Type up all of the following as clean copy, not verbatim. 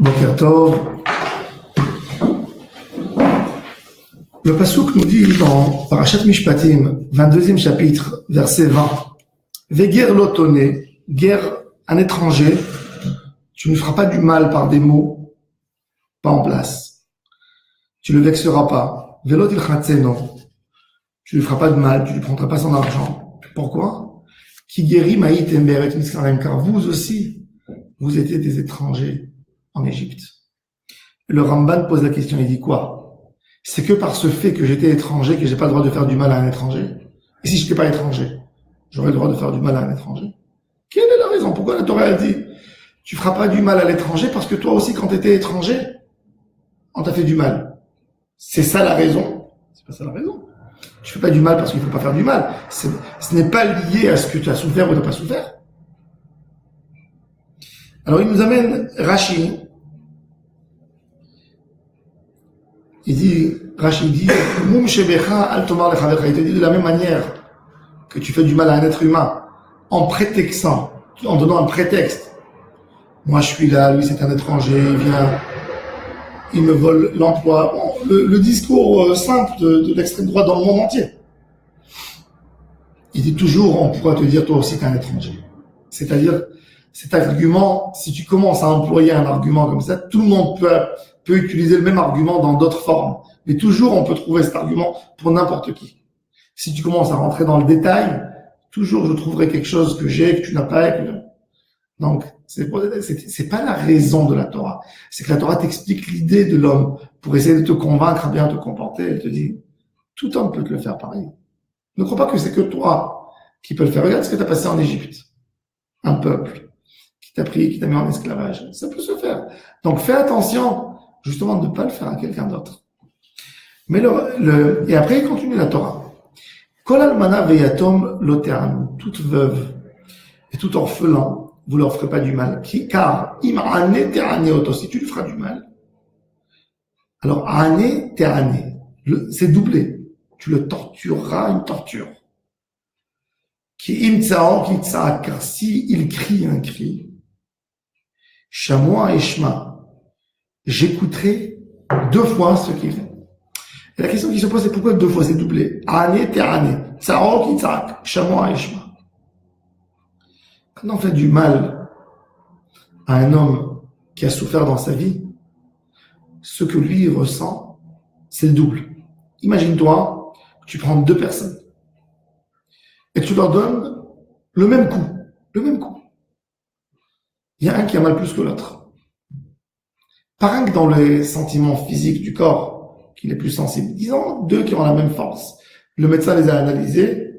Boker Tov. Le Passouk nous dit dans Parashat Mishpatim, 22e chapitre, verset 20, Veger l'otone, guerre un étranger, tu ne feras pas du mal par des mots, pas en place. Tu ne le vexeras pas. Velot il chatzeno, tu ne lui feras pas de mal, tu ne lui prendras pas son argent. Pourquoi? Qui guérit maït emberet miskarem, car vous aussi, vous étiez des étrangers en Égypte. Le Ramban pose la question, il dit quoi? C'est que par ce fait que j'étais étranger que j'ai pas le droit de faire du mal à un étranger. Et si j'étais pas étranger, j'aurais le droit de faire du mal à un étranger. Quelle est la raison? Pourquoi la Torah a dit tu feras pas du mal à l'étranger parce que toi aussi quand tu étais étranger, on t'a fait du mal. C'est ça la raison? C'est pas ça la raison. Tu fais pas du mal parce qu'il faut pas faire du mal. Ce n'est pas lié à ce que tu as souffert ou tu n'as pas souffert. Alors il nous amène Rashi. Il dit, Rashi dit, Moum shebecha al tomar lechavecha. Il te dit de la même manière que tu fais du mal à un être humain, en prétextant, en donnant un prétexte. Moi, je suis là, lui, c'est un étranger, il vient, il me vole l'emploi. Bon, le discours simple de l'extrême droite dans le monde entier. Il dit toujours, on pourra te dire, toi aussi, t'es un étranger. C'est-à-dire, cet argument, si tu commences à employer un argument comme ça, tout le monde peut utiliser le même argument dans d'autres formes. Mais toujours, on peut trouver cet argument pour n'importe qui. Si tu commences à rentrer dans le détail, toujours je trouverai quelque chose que j'ai, que tu n'as pas. Donc, c'est pas la raison de la Torah. C'est que la Torah t'explique l'idée de l'homme pour essayer de te convaincre à bien te comporter. Elle te dit, tout homme peut te le faire pareil. Ne crois pas que c'est que toi qui peux le faire. Regarde ce que tu as passé en Égypte. Un peuple qui t'a pris, qui t'a mis en esclavage. Ça peut se faire. Donc, fais attention, justement, de ne pas le faire à quelqu'un d'autre. Mais et après, il continue la Torah. Kol almana veyatom loteanu, toute veuve et tout orphelin, vous leur ferez pas du mal. Car, im ane te'ane oto, si tu lui feras du mal. Alors, ane te'ane, c'est doublé. Tu le tortureras une torture. Qui im tsao, qui tsa, car si il crie un cri, chamois et shma, j'écouterai 2 fois ce qu'il fait. Et la question qui se pose, c'est pourquoi 2 fois c'est doublé? Ane te ane, tsao ki tsak, chamois et shma. Quand on fait du mal à un homme qui a souffert dans sa vie, ce que lui ressent, c'est le double. Imagine-toi, tu prends 2 personnes et tu leur donnes le même coup. Il y a un qui a mal plus que l'autre. Pas rien que dans les sentiments physiques du corps, qu'il est plus sensible. Disons 2 qui ont la même force. Le médecin les a analysés,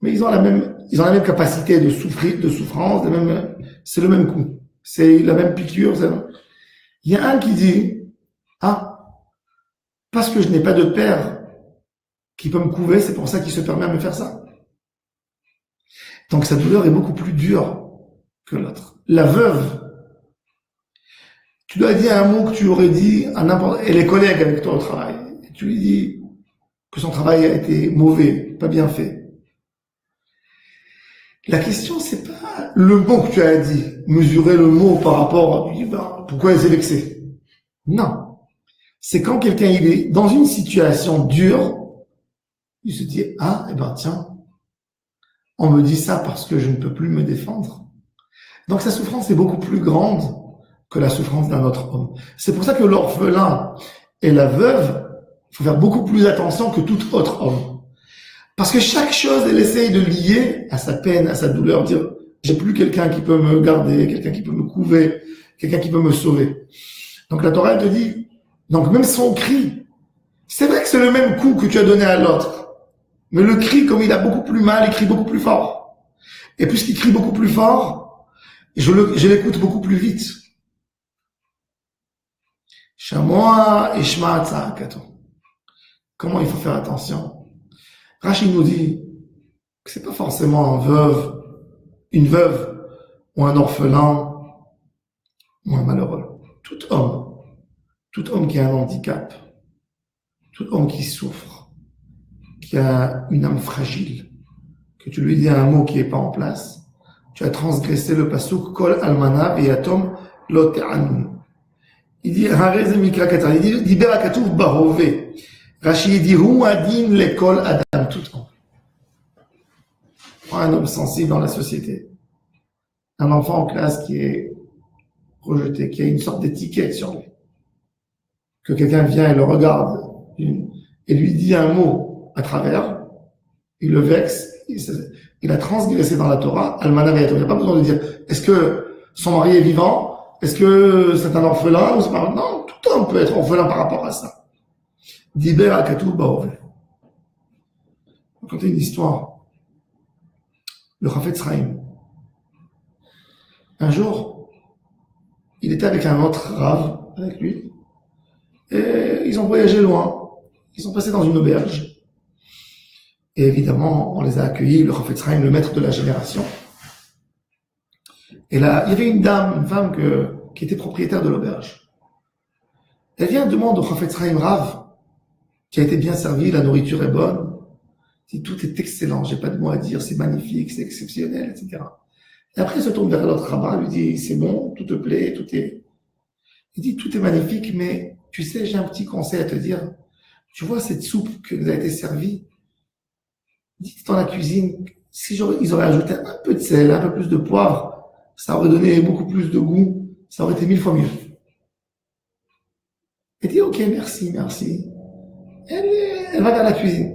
mais ils ont la même capacité de souffrir, de souffrance, c'est le même coup. C'est la même piqûre. Il y a un qui dit, parce que je n'ai pas de père qui peut me couver, c'est pour ça qu'il se permet à me faire ça. Donc sa douleur est beaucoup plus dure que l'autre. La veuve, tu lui as dit un mot que tu aurais dit à n'importe, elle est collègue avec toi au travail. Et tu lui dis que son travail a été mauvais, pas bien fait. La question, c'est pas le mot que tu as dit, mesurer le mot par rapport à pourquoi elle s'est vexée. Non. C'est quand quelqu'un il est dans une situation dure, il se dit, tiens, on me dit ça parce que je ne peux plus me défendre. Donc sa souffrance est beaucoup plus grande que la souffrance d'un autre homme. C'est pour ça que l'orphelin et la veuve, il faut faire beaucoup plus attention que tout autre homme. Parce que chaque chose, elle essaye de lier à sa peine, à sa douleur, dire, j'ai plus quelqu'un qui peut me garder, quelqu'un qui peut me couver, quelqu'un qui peut me sauver. Donc la Torah, elle te dit, donc même son cri, c'est vrai que c'est le même coup que tu as donné à l'autre. Mais le cri, comme il a beaucoup plus mal, il crie beaucoup plus fort. Et puisqu'il crie beaucoup plus fort, je l'écoute beaucoup plus vite. Chamois et shma tza'akato. Comment il faut faire attention? Rashi nous dit que c'est pas forcément une veuve, ou un orphelin, ou un malheureux. Tout homme qui a un handicap, tout homme qui souffre, qui a une âme fragile, que tu lui dis un mot qui est pas en place, tu as transgressé le pasuk kol almana veyatom lo te'anu. il dit, il dit, Diber Akatouf Barove. Rashi dit, Hu Adin l'école Adam, tout le temps. Un homme sensible dans la société. Un enfant en classe qui est rejeté, qui a une sorte d'étiquette sur lui. Que quelqu'un vient et le regarde et lui dit un mot à travers, il le vexe, il a transgressé dans la Torah, Almanavet. Il n'y a pas besoin de dire, est-ce que son mari est vivant? Est-ce que c'est un orphelin? Ou c'est pas... Non, tout homme peut être orphelin par rapport à ça. Diber Akatou Baove. Je vais raconter une histoire. Le Chafetz Chaim. Un jour, il était avec un autre Rav, avec lui, et ils ont voyagé loin. Ils sont passés dans une auberge. Et évidemment, on les a accueillis, le Chafetz Chaim, le maître de la génération. Et là, il y avait une dame, une femme qui était propriétaire de l'auberge. Elle vient demander au Chafetz Chaim Rav, qui a été bien servi, la nourriture est bonne. Il dit, tout est excellent, j'ai pas de mots à dire, c'est magnifique, c'est exceptionnel, etc. Et après, il se tourne vers l'autre rabbin, lui dit, c'est bon, tout te plaît, tout est... Il dit, tout est magnifique, mais tu sais, j'ai un petit conseil à te dire. Tu vois cette soupe qui nous a été servie? Dis dans la cuisine, si ils auraient ajouté un peu de sel, un peu plus de poivre, ça aurait donné beaucoup plus de goût, ça aurait été 1000 fois mieux. Elle dit, ok, merci. Elle va vers la cuisine.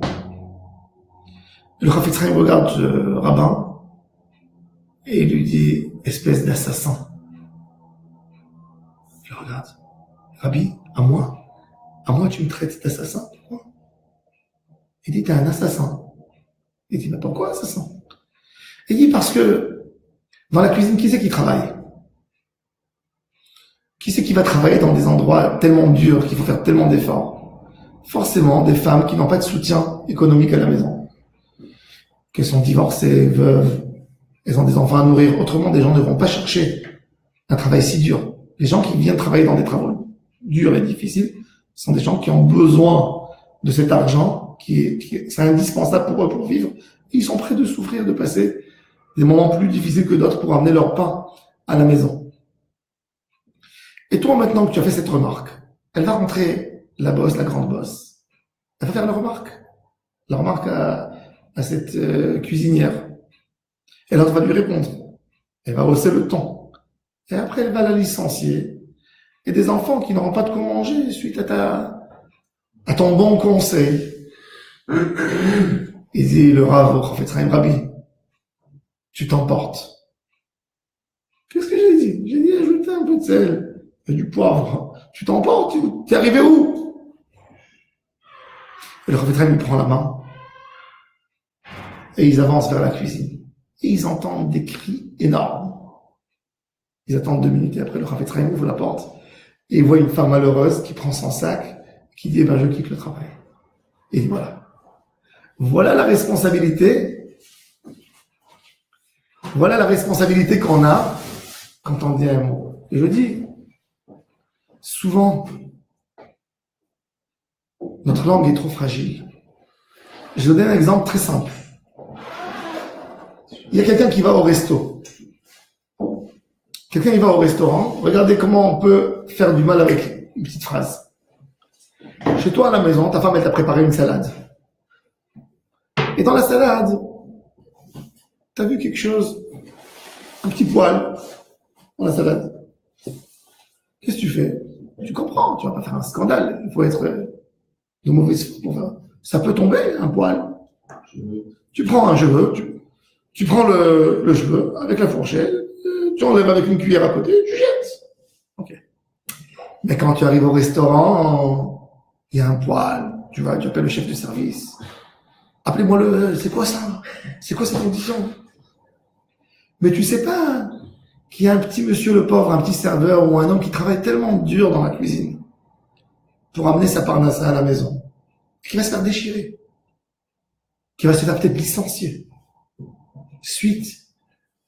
Le Chafetz Chaim regarde le rabbin et il lui dit, espèce d'assassin. Il le regarde. Rabbi, à moi tu me traites d'assassin? Pourquoi? Il dit, t'es un assassin. Il dit, mais pourquoi assassin? Il dit, parce que dans la cuisine, qui c'est qui travaille? Qui c'est qui va travailler dans des endroits tellement durs qu'il faut faire tellement d'efforts? Forcément, des femmes qui n'ont pas de soutien économique à la maison. Qu'elles sont divorcées, veuves, elles ont des enfants à nourrir. Autrement, des gens ne vont pas chercher un travail si dur. Les gens qui viennent travailler dans des travaux durs et difficiles sont des gens qui ont besoin de cet argent, c'est indispensable pour eux pour vivre. Et ils sont prêts de souffrir, de passer des moments plus difficiles que d'autres pour amener leur pain à la maison. Et toi, maintenant que tu as fait cette remarque, elle va rentrer, la bosse, la grande bosse. Elle va faire la remarque à cette cuisinière. Et l'autre va lui répondre. Elle va hausser le ton. Et après, elle va la licencier. Et des enfants qui n'auront pas de quoi manger suite à ton bon conseil. Il dit le Rav au Chafetz Chaim, Rabbi, tu t'emportes. Qu'est-ce que j'ai dit? J'ai dit ajouter un peu de sel et du poivre. Tu t'emportes? T'es arrivé où? Et le Chafetz Chaim lui prend la main. Et ils avancent vers la cuisine. Et ils entendent des cris énormes. Ils attendent 2 minutes et après le Chafetz Chaim ouvre la porte. Et ils voient une femme malheureuse qui prend son sac, qui dit, je quitte le travail. Et voilà. Voilà la responsabilité. Voilà la responsabilité qu'on a quand on dit un mot. Et je dis, souvent, notre langue est trop fragile. Je vais donner un exemple très simple. Il y a quelqu'un qui va au resto. Quelqu'un il va au restaurant. Regardez comment on peut faire du mal avec une petite phrase. Chez toi à la maison, ta femme elle t'a préparé une salade. Et dans la salade, t'as vu quelque chose, un petit poil dans la salade. Qu'est-ce que tu fais? Tu comprends, tu vas pas faire un scandale. Il faut être de mauvaise foi. Ça peut tomber, un poil. Tu prends un cheveu, tu prends le cheveu avec la fourchette, tu enlèves avec une cuillère à côté, tu jettes. Ok. Mais quand tu arrives au restaurant, il y a un poil, tu appelles le chef de service. Appelez-moi c'est quoi ça? C'est quoi cette condition? Mais tu sais pas qu'il y a un petit monsieur le pauvre, un petit serveur ou un homme qui travaille tellement dur dans la cuisine pour amener sa parnassa à la maison, qui va se faire déchirer, qui va se faire peut-être licencier suite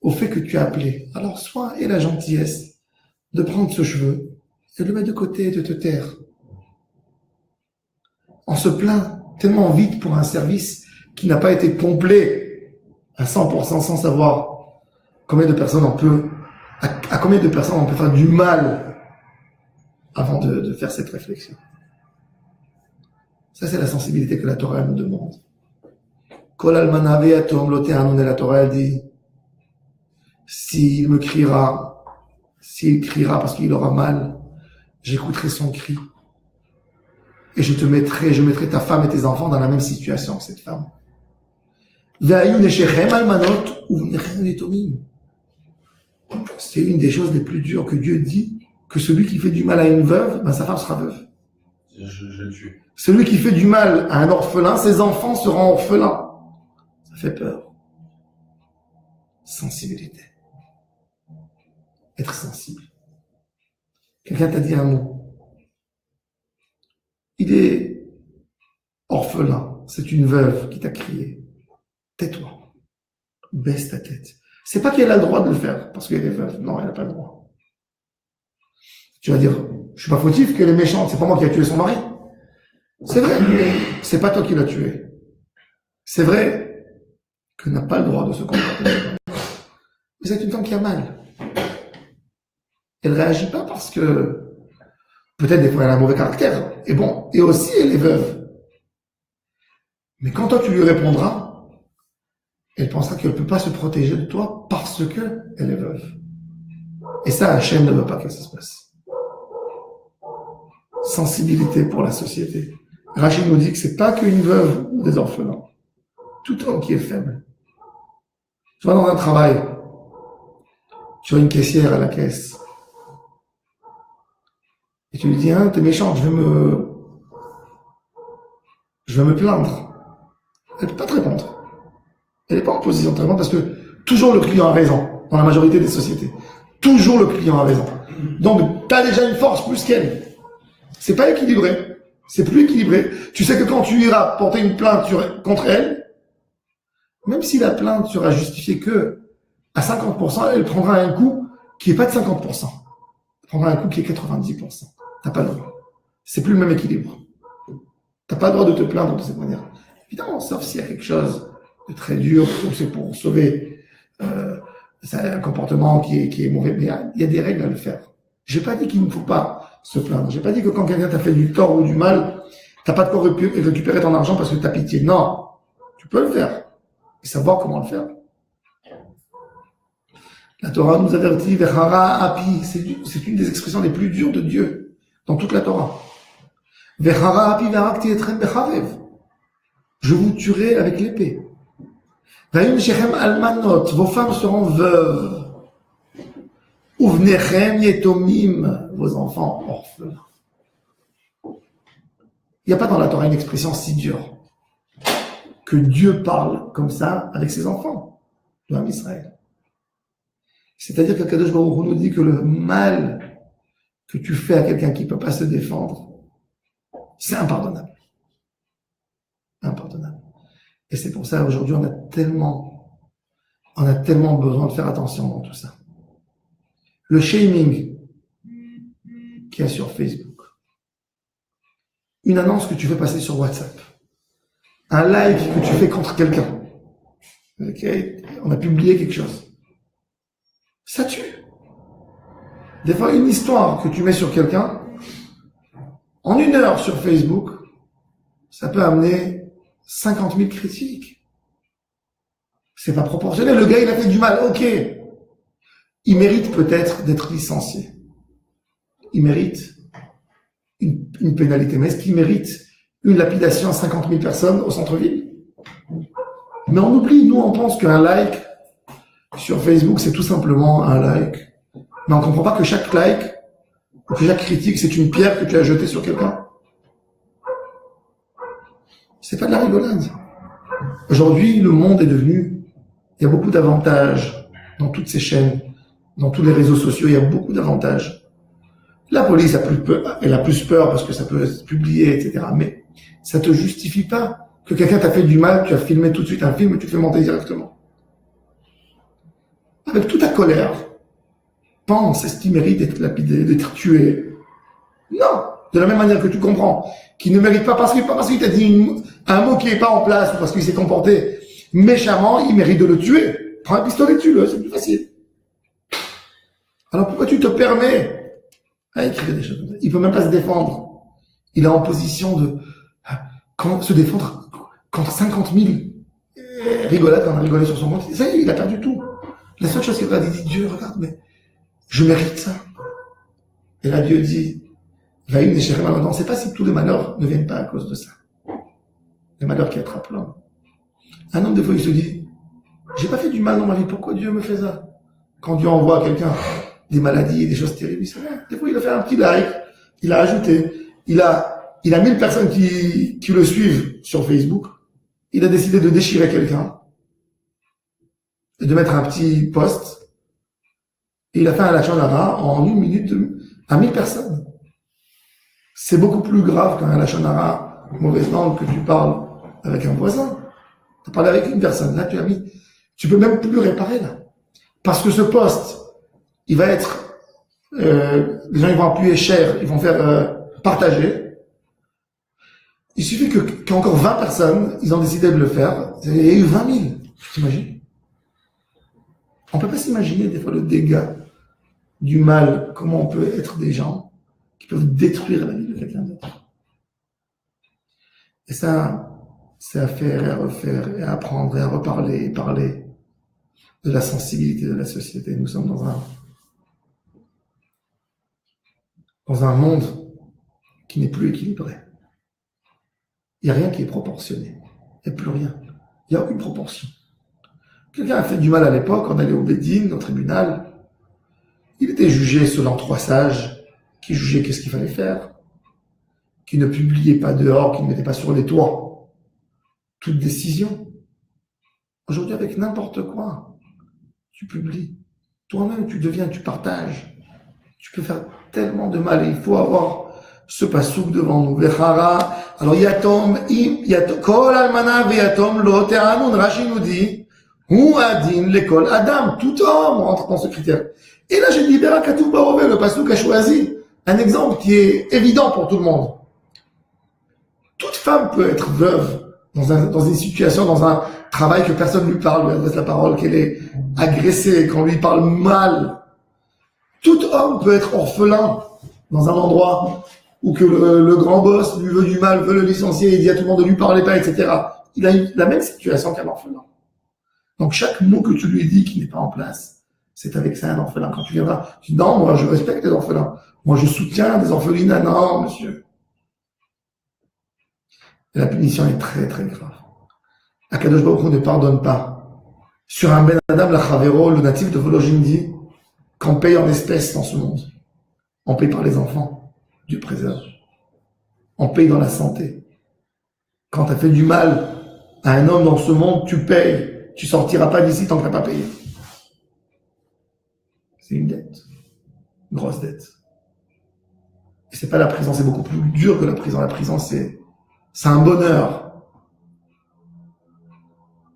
au fait que tu as appelé. Alors sois et la gentillesse de prendre ce cheveu et de le mettre de côté et de te taire. On se plaint tellement vite pour un service qui n'a pas été complet à 100% sans savoir combien de personnes à combien de personnes on peut faire du mal avant de faire cette réflexion. Ça, c'est la sensibilité que la Torah nous demande. Kol almana ve'yatom lo te'anun, la Torah elle dit, s'il criera parce qu'il aura mal, j'écouterai son cri. Et je mettrai ta femme et tes enfants dans la même situation que cette femme. C'est une des choses les plus dures que Dieu dit, que celui qui fait du mal à une veuve, sa femme sera veuve. Je le tue. Celui qui fait du mal à un orphelin, ses enfants seront orphelins. Ça fait peur. Sensibilité. Être sensible. Quelqu'un t'a dit un mot. Il est orphelin. C'est une veuve qui t'a crié. Tais-toi. Baisse ta tête. C'est pas qu'elle a le droit de le faire parce qu'elle est veuve. Non, elle n'a pas le droit. Tu vas dire, je suis pas fautif qu'elle est méchante. C'est pas moi qui ai tué son mari. C'est vrai. C'est pas toi qui l'as tué. C'est vrai qu'elle n'a pas le droit de se comporter. Mais c'est une femme qui a mal. Elle réagit pas parce que peut-être des fois elle a un mauvais caractère. Et aussi elle est veuve. Mais quand toi tu lui répondras, elle pensera qu'elle ne peut pas se protéger de toi parce que elle est veuve. Et ça, Hachem ne veut pas que ça se passe. Sensibilité pour la société. Rachid nous dit que c'est pas qu'une veuve ou des orphelins. Tout homme qui est faible. Tu vas dans un travail, tu as une caissière à la caisse. Et tu lui dis, t'es méchant, je vais me plaindre. Elle peut pas te répondre. Elle n'est pas en position de te répondre parce que toujours le client a raison, dans la majorité des sociétés. Toujours le client a raison. Donc, t'as déjà une force plus qu'elle. C'est pas équilibré. C'est plus équilibré. Tu sais que quand tu iras porter une plainte contre elle, même si la plainte sera justifiée que à 50%, elle prendra un coup qui est pas de 50%. Elle prendra un coup qui est 90%. T'as pas le droit. C'est plus le même équilibre. T'as pas le droit de te plaindre de cette manière. Évidemment, sauf s'il y a quelque chose de très dur, ou c'est pour sauver un comportement qui est mauvais. Mais il y a des règles à le faire. J'ai pas dit qu'il ne faut pas se plaindre. J'ai pas dit que quand quelqu'un t'a fait du tort ou du mal, t'as pas de quoi récupérer ton argent parce que t'as pitié. Non. Tu peux le faire. Et savoir comment le faire. La Torah nous avertit, Vechara api, c'est une des expressions les plus dures de Dieu dans toute la Torah. Vechara api verakti etrem becharev. Je vous tuerai avec l'épée. Vayim shechem almanot, vos femmes seront veuves. Uvnechem yetomim, vos enfants orphelins. Il n'y a pas dans la Torah une expression si dure que Dieu parle comme ça avec ses enfants, de l'âme Israël. C'est-à-dire que Kadosh Baruch Hu nous dit que le mal que tu fais à quelqu'un qui ne peut pas se défendre, c'est impardonnable. Impardonnable. Et c'est pour ça aujourd'hui on a tellement besoin de faire attention dans tout ça. Le shaming qu'il y a sur Facebook, une annonce que tu fais passer sur WhatsApp, un live que tu fais contre quelqu'un, okay? On a publié quelque chose, ça tue. Des fois, une histoire que tu mets sur quelqu'un, en 1 heure sur Facebook, ça peut amener 50 000 critiques. C'est pas proportionnel. Le gars, il a fait du mal. Ok. Il mérite peut-être d'être licencié. Il mérite une pénalité. Mais est-ce qu'il mérite une lapidation à 50 000 personnes au centre-ville? Mais on oublie. Nous, on pense qu'un like sur Facebook, c'est tout simplement un like. Mais on comprend pas que chaque like ou que chaque critique, c'est une pierre que tu as jetée sur quelqu'un. C'est pas de la rigolade. Aujourd'hui, le monde est devenu, il y a beaucoup d'avantages dans toutes ces chaînes, dans tous les réseaux sociaux, il y a beaucoup d'avantages. La police elle a plus peur parce que ça peut être publié, etc. Mais ça te justifie pas que quelqu'un t'a fait du mal, tu as filmé tout de suite un film et tu le fais monter directement. Avec toute ta colère, pense, est-ce qu'il mérite d'être lapidé, d'être tué? Non. De la même manière que tu comprends qu'il ne mérite pas parce qu'il t'a dit un mot qui n'est pas en place ou parce qu'il s'est comporté méchamment, il mérite de le tuer. Prends un pistolet, tue-le, c'est plus facile. Alors pourquoi tu te permets à écrire des choses comme ça. Il peut même pas se défendre. Il est en position de se défendre contre 50 000 rigolades quand on a rigolé sur son compte. Ça y est, il a perdu tout. La seule chose qu'il a dit, Dieu, regarde, mais je mérite ça. Et là, Dieu dit, va une échelle malheur. On ne sait pas si tous les malheurs ne viennent pas à cause de ça. Les malheurs qui attrapent l'homme. Un homme, des fois, il se dit, j'ai pas fait du mal dans ma vie, pourquoi Dieu me fait ça? Quand Dieu envoie à quelqu'un des maladies et des choses terribles, il sait rien. Des fois, il a fait un petit like, il a ajouté, il a 1000 personnes qui le suivent sur Facebook. Il a décidé de déchirer quelqu'un et de mettre un petit post. Et il a fait un lachon hara en 1 minute à 1000 personnes. C'est beaucoup plus grave qu'un lachon hara mauvaise langue que tu parles avec un voisin. Tu as parlé avec une personne. Là, tu peux même plus le réparer, là. Parce que ce post, il va être, les gens, ils vont appuyer cher, ils vont faire, partager. Il suffit qu'encore 20 personnes, ils ont décidé de le faire. Il y a eu 20 000. Tu t'imagines? On peut pas s'imaginer, des fois, le dégât du mal, comment on peut être des gens qui peuvent détruire la vie de quelqu'un d'autre. Et ça, c'est à faire et à refaire et à apprendre et à reparler et parler de la sensibilité de la société. Nous sommes dans un monde qui n'est plus équilibré. Il n'y a rien qui est proportionné. Il n'y a plus rien. Il n'y a aucune proportion. Quelqu'un a fait du mal à l'époque, on allait au Bédine, au tribunal. Il était jugé selon 3 sages qui jugeaient qu'est-ce qu'il fallait faire, qui ne publiaient pas dehors, qui ne mettaient pas sur les toits toute décision. Aujourd'hui, avec n'importe quoi, tu publies. Toi-même, tu partages. Tu peux faire tellement de mal et il faut avoir ce pasouk devant nous. Vechara. Alors, yatom, kol almana veyatom lo te'anun. Rashi nous dit, hu adin lekol adam. Tout homme rentre dans ce critère. Et là, j'ai dit, Berakatou Barové, le pasouk a choisi un exemple qui est évident pour tout le monde. Toute femme peut être veuve dans une situation, dans un travail que personne ne lui parle, lui adresse la parole, qu'elle est agressée, qu'on lui parle mal. Tout homme peut être orphelin dans un endroit où que le grand boss lui veut du mal, veut le licencier, il dit à tout le monde de lui parler pas, etc. Il a la même situation qu'un orphelin. Donc chaque mot que tu lui dis qui n'est pas en place, c'est avec ça un orphelin. Quand tu viendras, tu dis non, moi je respecte les orphelins. Moi je soutiens des orphelines. Non, monsieur. Et la punition est très très grave. Akadosh Baruch Hu ne pardonne pas. Sur un Ben Adam, la Chavero, le natif de Vologine dit qu'on paye en espèces dans ce monde. On paye par les enfants. Dieu préserve. On paye dans la santé. Quand tu as fait du mal à un homme dans ce monde, tu payes. Tu sortiras pas d'ici tant que tu n'as pas payé. C'est une dette. Une grosse dette. Et c'est pas la prison, c'est beaucoup plus dur que la prison. La prison, c'est un bonheur.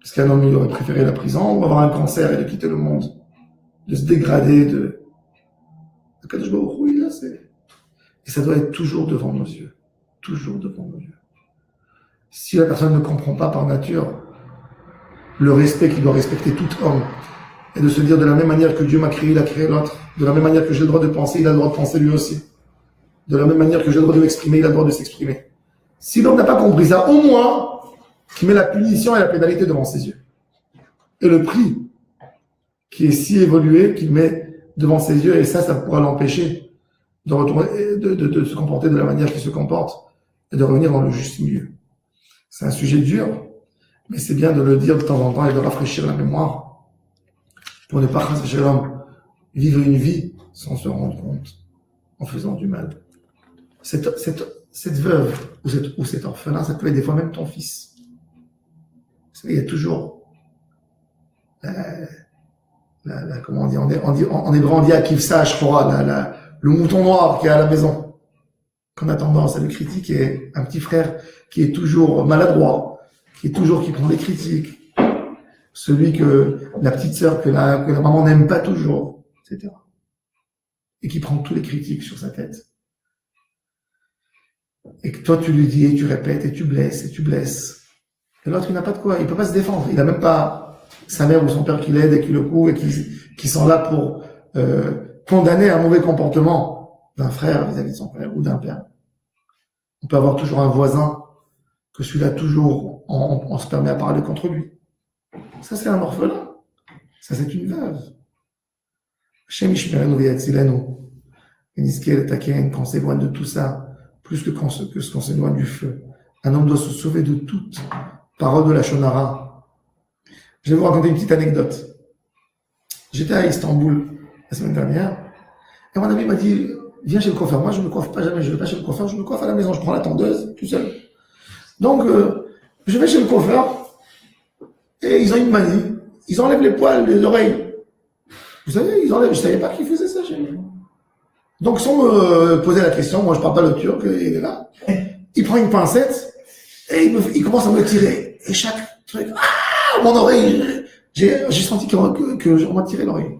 Parce qu'un homme, il aurait préféré la prison ou avoir un cancer et de quitter le monde. De se dégrader, de... Akadosh Baruch Hu, là, c'est... Et ça doit être toujours devant nos yeux. Toujours devant nos yeux. Si la personne ne comprend pas par nature le respect qu'il doit respecter tout homme, et de se dire de la même manière que Dieu m'a créé, il a créé l'autre. De la même manière que j'ai le droit de penser, il a le droit de penser lui aussi. De la même manière que j'ai le droit de m'exprimer, il a le droit de s'exprimer. Si l'homme n'a pas compris ça, au moins, qu'il met la punition et la pénalité devant ses yeux. Et le prix, qui est si évolué, qu'il met devant ses yeux, et ça pourra l'empêcher de retourner, de se comporter de la manière qu'il se comporte, et de revenir dans le juste milieu. C'est un sujet dur, mais c'est bien de le dire de temps en temps et de rafraîchir la mémoire, pour ne pas chez l'homme vivre une vie sans se rendre compte, en faisant du mal. Cette veuve ou cet orphelin, ça peut être des fois même ton fils. Il y a toujours comment on dit, en hébreu on dit Akivsa Ashkora, le mouton noir qui est à la maison, qu'on a tendance à le critiquer, un petit frère qui est toujours maladroit, qui prend des critiques, celui que la petite sœur que la maman n'aime pas toujours, etc. Et qui prend tous les critiques sur sa tête. Et que toi tu lui dis et tu répètes et tu blesses. Et l'autre il n'a pas de quoi, il peut pas se défendre, il n'a même pas sa mère ou son père qui l'aide et qui le couvre et qui sont là pour condamner un mauvais comportement d'un frère vis-à-vis de son frère ou d'un père. On peut avoir toujours un voisin que celui-là toujours on se permet à parler contre lui. Ça c'est un orphelin. Ça c'est une veuve. Hashem Yishmerenu v'yatzilenu. Veniskel taken, qu'on s'éloigne de tout ça, plus que ce qu'on s'éloigne du feu. Un homme doit se sauver de toute parole de la Shonara. Je vais vous raconter une petite anecdote. J'étais à Istanbul la semaine dernière, et mon ami m'a dit, viens chez le coiffeur. Moi, je ne me coiffe pas jamais, je ne vais pas chez le coiffeur, je me coiffe à la maison, je prends la tondeuse, tout seul. Donc, je vais chez le coiffeur, et ils ont une manie, ils enlèvent les poils des oreilles. Vous savez, ils enlèvent, je ne savais pas qu'ils faisaient ça chez nous. Donc, sans me poser la question, moi je parle pas le turc, il est là, il prend une pincette, et il commence à me tirer. Et chaque truc, mon oreille, j'ai senti que on m'a tiré l'oreille.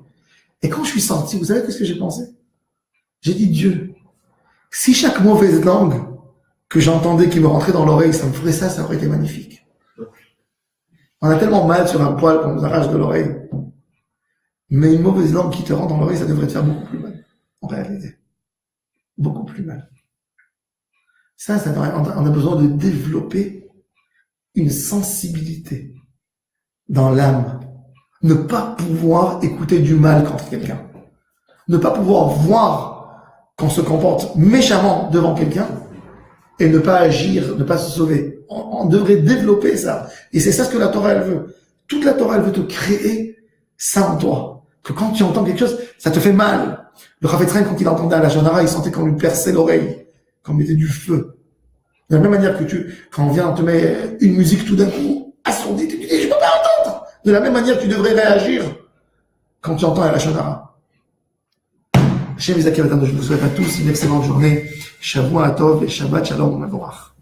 Et quand je suis sorti, vous savez qu'est-ce que j'ai pensé? J'ai dit, Dieu, si chaque mauvaise langue que j'entendais qui me rentrait dans l'oreille, ça me ferait ça aurait été magnifique. On a tellement mal sur un poil qu'on nous arrache de l'oreille. Mais une mauvaise langue qui te rentre dans l'oreille, ça devrait te faire beaucoup plus mal. En réalité. Beaucoup plus mal. On a besoin de développer une sensibilité dans l'âme. Ne pas pouvoir écouter du mal contre quelqu'un. Ne pas pouvoir voir qu'on se comporte méchamment devant quelqu'un et ne pas agir, ne pas se sauver. On devrait développer ça. Et c'est ça ce que la Torah, elle veut. Toute la Torah, elle veut te créer ça en toi. Que quand tu entends quelque chose, ça te fait mal. Le Chafetz Chaim, quand il entendait à la Shonara, il sentait qu'on lui perçait l'oreille, qu'on mettait du feu. De la même manière que quand on vient te met une musique tout d'un coup, assourdie, tu te dis, je peux pas entendre. De la même manière, tu devrais réagir quand tu entends à la Shonara. Hashem Yizakir, je vous souhaite à tous une excellente journée. Shavua Tov et Shabbat Shalom Mevorach.